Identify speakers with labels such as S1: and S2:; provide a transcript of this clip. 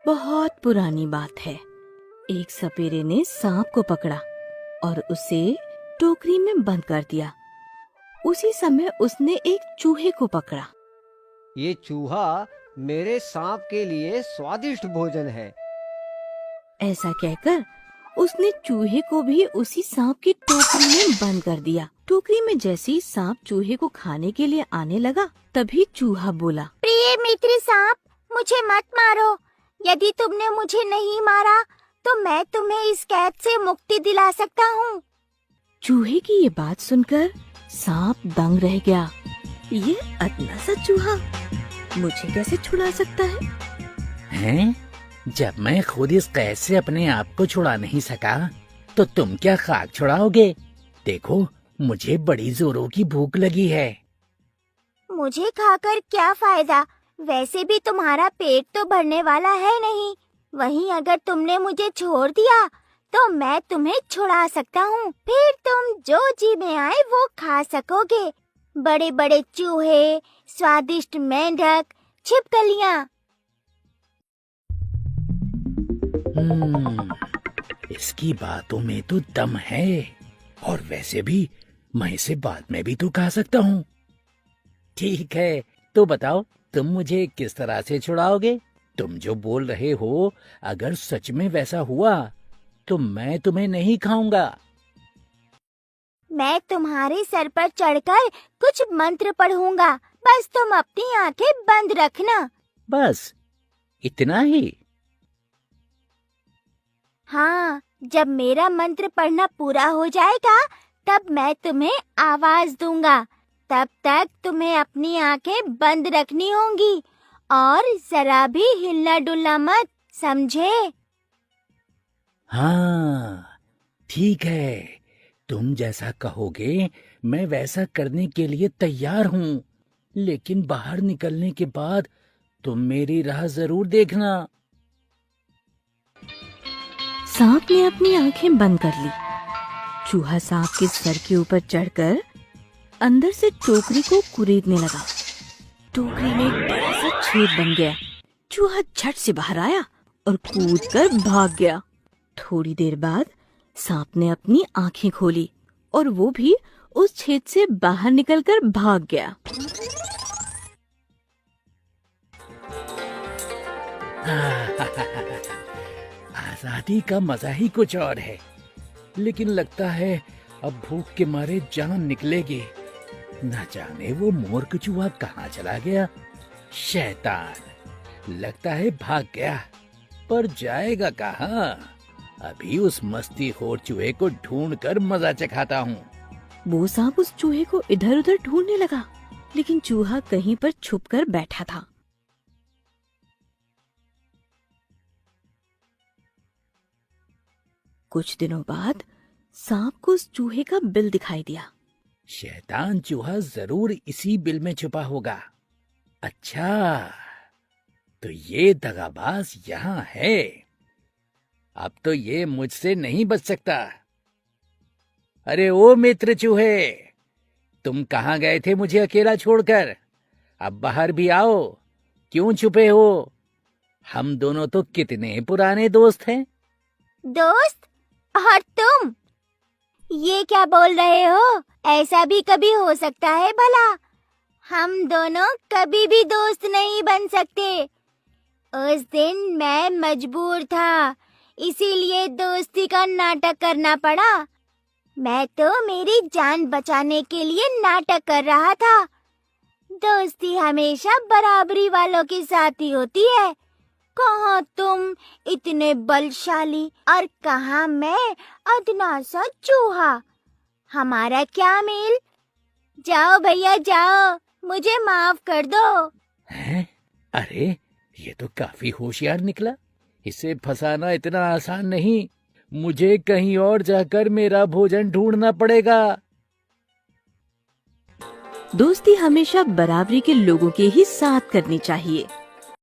S1: बहुत पुरानी बात है। एक सपेरे ने सांप को पकड़ा और उसे टोकरी में बंद कर दिया। उसी समय उसने एक चूहे को पकड़ा।
S2: ये चूहा मेरे सांप के लिए स्वादिष्ट भोजन है।
S1: ऐसा कहकर उसने चूहे को भी उसी सांप की टोकरी में बंद कर दिया। टोकरी में जैसे ही सांप चूहे को खाने के लिए आने लगा, तभी चूहा बोला,
S3: प्रिय मित्र सांप, मुझे मत मारो। यदि तुमने मुझे नहीं मारा तो मैं तुम्हें इस कैद से मुक्ति दिला सकता हूँ।
S1: चूहे की ये बात सुनकर सांप दंग रह गया। ये अदना सा चूहा मुझे कैसे छुड़ा सकता है?
S4: हैं? जब मैं खुद इस कैद से अपने आप को छुड़ा नहीं सका, तो तुम क्या खाक छुड़ाओगे? देखो, मुझे बड़ी जोरों की भूख लगी है।
S3: मुझे खाकर क्या फायदा? वैसे भी तुम्हारा पेट तो भरने वाला है नहीं। वहीं अगर तुमने मुझे छोड़ दिया तो मैं तुम्हें छुड़ा सकता हूँ। फिर तुम जो जी में आए वो खा सकोगे। बड़े बड़े चूहे, स्वादिष्ट मेंढक, छिपकलियाँ।
S4: इसकी बातों में तो दम है, और वैसे भी मैं इसे बाद में भी तो खा सकता हूँ। ठीक है, तो बताओ तुम मुझे किस तरह से छुड़ाओगे? तुम जो बोल रहे हो, अगर सच में वैसा हुआ तो मैं तुम्हें नहीं खाऊंगा।
S3: मैं तुम्हारे सर पर चढ़कर कुछ मंत्र पढ़ूंगा। बस तुम अपनी आंखें बंद रखना।
S4: बस इतना ही?
S3: हाँ, जब मेरा मंत्र पढ़ना पूरा हो जाएगा तब मैं तुम्हें आवाज दूंगा। तब तक तुम्हें अपनी आंखें बंद रखनी होंगी और जरा भी हिलना डुलना मत, समझे?
S4: हाँ, ठीक है। तुम जैसा कहोगे मैं वैसा करने के लिए तैयार हूँ। लेकिन बाहर निकलने के बाद तुम मेरी राह जरूर देखना।
S1: सांप ने अपनी आंखें बंद कर ली। चूहा सांप के सर के ऊपर चढ़कर अंदर से टोकरी को कुरेदने लगा। टोकरी में एक बड़ा सा छेद बन गया। चूहा झट से बाहर आया और कूदकर भाग गया। थोड़ी देर बाद सांप ने अपनी आंखें खोली और वो भी उस छेद से बाहर निकलकर भाग गया।
S4: आजादी का मजा ही कुछ और है। लेकिन लगता है अब भूख के मारे जान निकलेगी। न जाने वो मूर्ख चूहा कहाँ चला गया। शैतान, लगता है भाग गया, पर जाएगा कहाँ? अभी उस मस्तीखोर चूहे को ढूंढकर मजा चखाता हूँ।
S1: वो सांप उस चूहे को इधर उधर ढूंढने लगा, लेकिन चूहा कहीं पर छुपकर बैठा था। कुछ दिनों बाद सांप को उस चूहे का बिल दिखाई दिया।
S4: शैतान चूहा जरूर इसी बिल में छुपा होगा। अच्छा, तो ये दगाबाज यहाँ है। अब तो ये मुझसे नहीं बच सकता। अरे ओ मित्र चूहे, तुम कहाँ गए थे मुझे अकेला छोड़कर? अब बाहर भी आओ। क्यों छुपे हो? हम दोनों तो कितने पुराने दोस्त हैं।
S3: दोस्त? और तुम ये क्या बोल रहे हो? ऐसा भी कभी हो सकता है भला? हम दोनों कभी भी दोस्त नहीं बन सकते। उस दिन मैं मजबूर था, इसीलिए दोस्ती का नाटक करना पड़ा। मैं तो मेरी जान बचाने के लिए नाटक कर रहा था। दोस्ती हमेशा बराबरी वालों के साथ ही होती है। कहाँ तुम इतने बलशाली और कहाँ मैं अदना सा चूहा। हमारा क्या मेल? जाओ भैया जाओ, मुझे माफ कर दो।
S4: हैं? अरे ये तो काफी होशियार निकला। इसे फंसाना इतना आसान नहीं। मुझे कहीं और जाकर मेरा भोजन ढूंढना पड़ेगा।
S1: दोस्ती हमेशा बराबरी के लोगों के ही साथ करनी चाहिए।